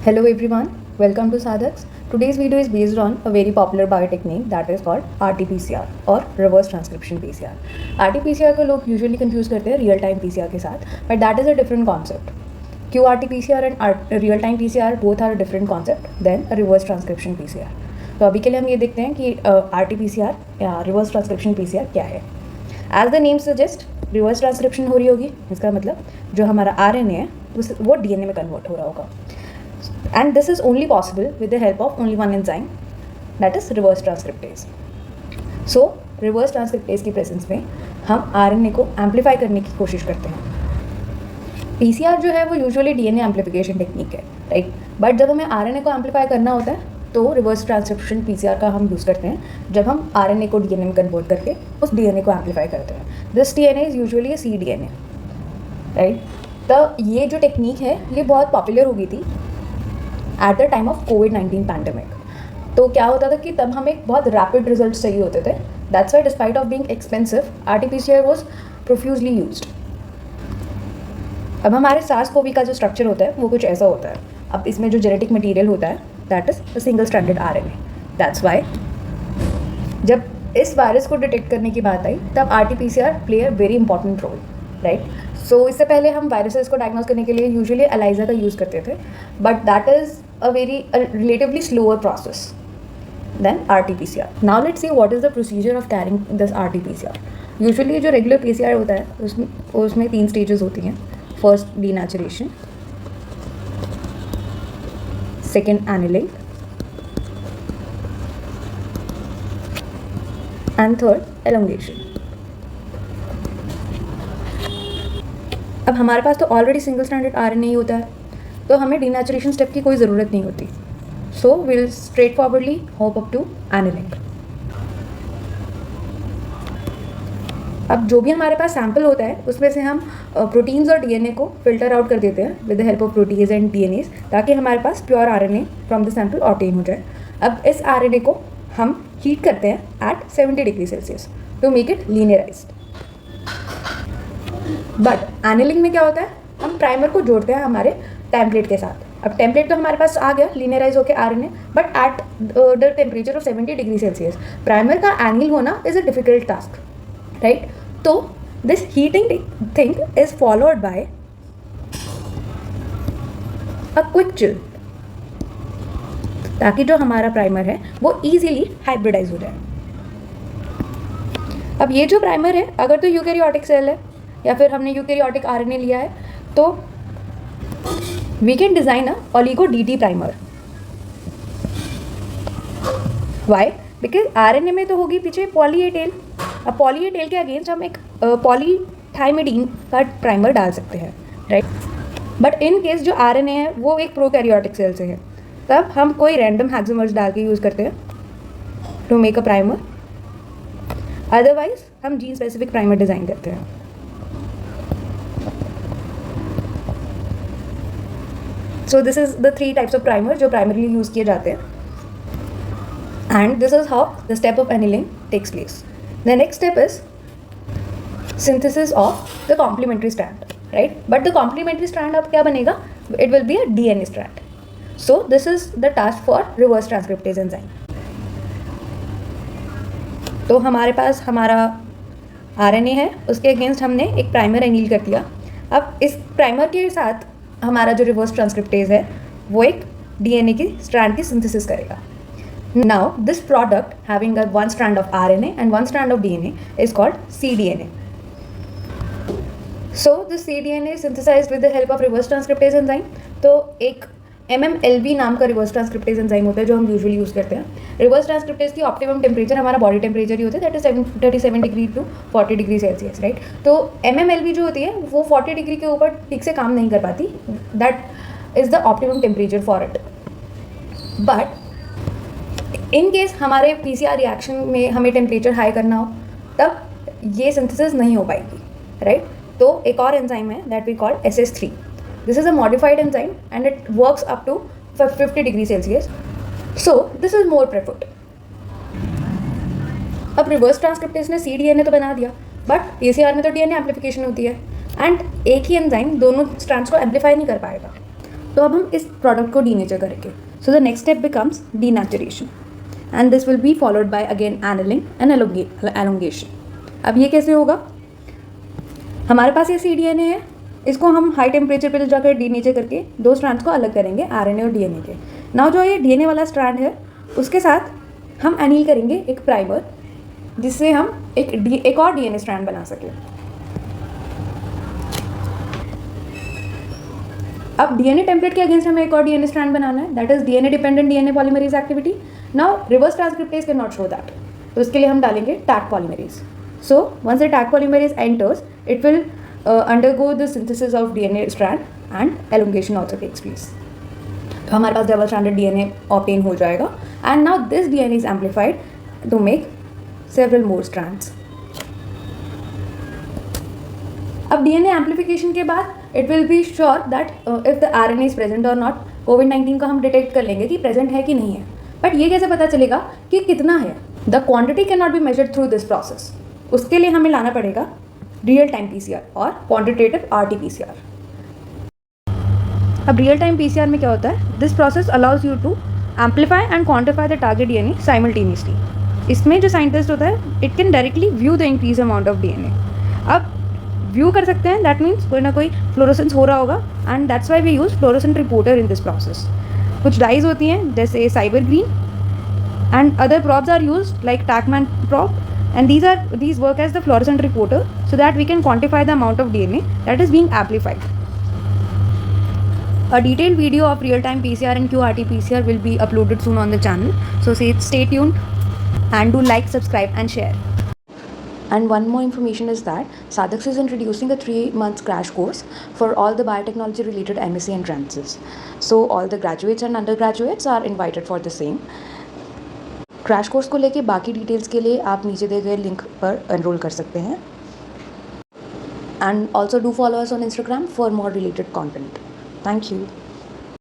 Hello everyone, welcome to Sadhaks. Today's video is based on a very popular biotechnique that is called RT-PCR or reverse transcription PCR. RT-PCR को लोग usually confuse करते हैं real time PCR के साथ, but that is a different concept. Q RT-PCR and real time PCR both are a different concept than a reverse transcription PCR. तो अभी के लिए हम ये देखते हैं कि RT-PCR या reverse transcription PCR क्या है. As the name suggest, reverse transcription हो रही होगी. इसका मतलब जो हमारा RNA है वो DNA में कन्वर्ट हो रहा होगा. And this is only possible with the help of only one enzyme, that is reverse transcriptase. So reverse transcriptase की प्रेजेंस में हम RNA को एम्पलीफाई करने की कोशिश करते हैं. PCR जो है वो यूजुअली DNA एम्पलीफिकेशन टेक्निक है, राइट. बट जब हमें RNA को एम्पलीफाई करना होता है तो रिवर्स ट्रांसक्रिप्शन PCR का हम यूज़ करते हैं जब हम RNA को DNA में कन्वर्ट करके उस DNA को एम्पलीफाई करते हैं. This DNA is usually cDNA, right. तो ये जो टेक्निक है ये बहुत पॉपुलर हो गई थी at the time of covid pandemic. तो क्या होता था कि तब हमें बहुत रैपिड रिजल्ट चाहिए होते थे. That's why despite of being expensive RT-PCR was profusely used. अब हमारे SARS-CoV का जो स्ट्रक्चर होता है वो कुछ ऐसा होता है. अब इसमें जो जेनेटिक मटीरियल होता है that is a single stranded RNA. That's why जब इस वायरस को डिटेक्ट करने की बात आई तब RT-PCR play a very important role, right. So इससे पहले हम वायरसेस को डायग्नोज करने के लिए यूजुअली एलाइजा का यूज़ करते थे, but that is a relatively slower process than RT-PCR. Now let's see what is the procedure of carrying this RT-PCR. Usually जो regular PCR होता है उसमें 3 stages होती हैं. First denaturation, second annealing and third elongation. अब हमारे पास तो already single stranded RNA ही होता है तो हमें डीनेचुरेशन स्टेप की कोई ज़रूरत नहीं होती. So will straight forwardly hope up to annealing. अब जो भी हमारे पास सैम्पल होता है उसमें से हम प्रोटीन्स और DNA को फिल्टर आउट कर देते हैं with the help of protease and DNAs ताकि हमारे पास pure RNA from the sample obtain हो जाए. अब इस RNA को हम हीट करते हैं at 70 degree Celsius to make it linearized. But annealing में क्या होता है, हम प्राइमर को जोड़ते हैं हमारे टेम्पलेट के साथ. अब टेम्पलेट तो हमारे पास आ गया लीनियराइज होकर RNA, but at the temperature of 70 degree Celsius primer का एनिल होना is a difficult task, right. तो this heating thing is followed by a quick chill ताकि जो हमारा प्राइमर है वो इजीली हाइब्रिडाइज हो जाए. अब ये जो प्राइमर है अगर तो यूकैरियोटिक सेल है या फिर हमने यूकैरियोटिक RNA लिया है तो we can design a oligo DT primer. Why? Because RNA में तो होगी पीछे पॉली ए टेल. अब पॉली ए टेल के अगेंस्ट हम एक पॉलीथाइमिडीन का प्राइमर डाल सकते हैं, राइट. बट इन केस जो RNA है वो एक प्रोकैरियोटिक सेल से है तब हम कोई रैंडम हेक्सोमर्स डाल के यूज़ करते हैं to make a primer. Otherwise हम जीन स्पेसिफिक प्राइमर डिज़ाइन करते हैं. So this is the 3 types of primer जो primarily यूज़ किए जाते हैं. And this is how the step of annealing takes place. The next step is synthesis of the complementary strand, right? But the complementary strand अब क्या बनेगा? It will be a DNA strand. So this is the task for reverse transcriptase enzyme. तो हमारे पास हमारा RNA है उसके against हमने एक प्राइमर एनील कर दिया. अब इस प्राइमर के साथ हमारा जो रिवर्स ट्रांसक्रिप्टेज है वो एक DNA की स्ट्रैंड की सिंथेसिस करेगा. Now this product having a 1 strand of RNA and 1 strand of DNA is called cDNA. So this cDNA is synthesized with the help of reverse transcriptase enzyme. तो एक MMLB नाम का reverse transcriptase enzyme होता है जो हम usually use करते हैं. रिवर्स ट्रांसक्रिप्टेज की ऑप्टिमम टेम्परेचर हमारा बॉडी टेम्परेचर ही होता है that is 37 degree to 40 degree Celsius, right. तो MMLB जो होती है वो 40 डिग्री के ऊपर ठीक से काम नहीं कर पाती. That is the optimum temperature for it. But in case हमारे PCR रिएक्शन में हमें टेम्परेचर हाई करना हो तब ये सिंथेसिस नहीं हो पाएगी, राइट. तो एक और एंजाइम है that we call SS3. This is a modified enzyme and it works up to 50 degrees Celsius. So this is more preferred. अब रिवर्स ट्रांसक्रिप्टेज ने cDNA तो बना दिया बट PCR में तो DNA एम्पलीफिकेशन होती है एंड एक ही एंजाइम दोनों स्ट्रैंड्स को एम्पलीफाई नहीं कर पाएगा. तो अब हम इस प्रोडक्ट को डीनेचर करेंगे. So the next step becomes denaturation and this will be followed by again annealing and elongation. अब ये कैसे होगा? हमारे पास ये cDNA है, इसको हम हाई टेम्परेचर पे जाकर डीनेचर करके 2 स्ट्रैंड्स को अलग करेंगे, RNA और DNA के. नाउ जो ये DNA वाला स्ट्रैंड है उसके साथ हम एनील करेंगे एक प्राइमर, जिससे हम एक और DNA स्ट्रैंड बना सकें. अब DNA टेम्पलेट के अगेंस्ट हमें एक और DNA स्ट्रैंड बनाना है, that is DNA dependent DNA polymerase activity. Now reverse transcriptase can not show that, तो इसके लिए हम डालेंगे Taq polymerase. So once the Taq polymerase enters it will undergo the synthesis of DNA strand and elongation also takes place. तो हमारे पास double stranded DNA obtain हो जाएगा and now this DNA is amplified to make several more strands. अब DNA amplification के बाद it will be sure that if the RNA is present और not. कोविड-19 का हम डिटेक्ट कर लेंगे कि प्रेजेंट है कि नहीं है, बट ये कैसे पता चलेगा कि कितना है? The quantity can not be measured through this process. उसके लिए हमें लाना पड़ेगा रियल टाइम PCR और क्वांटिटेटिव RT-PCR. अब रियल टाइम PCR में क्या होता है? This process allows you to amplify and quantify the target DNA simultaneously. इसमें जो साइंटिस्ट होता है it can directly view the increase amount of DNA. अब व्यू कर सकते हैं, दैट मीन्स कोई ना कोई फ्लोरोसेंस हो रहा होगा and that's why we use fluorescent reporter in this process. कुछ डाइज होती हैं जैसे SYBR green and other probes are use like TaqMan probe and these work as the fluorescent reporter so that we can quantify the amount of DNA that is being amplified. A detailed video of real-time PCR and QRT-PCR will be uploaded soon on the channel, so stay tuned and do like, subscribe and share. And one more information is that Saadax is introducing a 3-month crash course for all the biotechnology related MSc entrances. So all the graduates and undergraduates are invited for the same. Crash course को लेके बाकी details के लिए आप नीचे दिए गए link पर एनरोल कर सकते हैं. And also do follow us on Instagram for more related content. Thank you.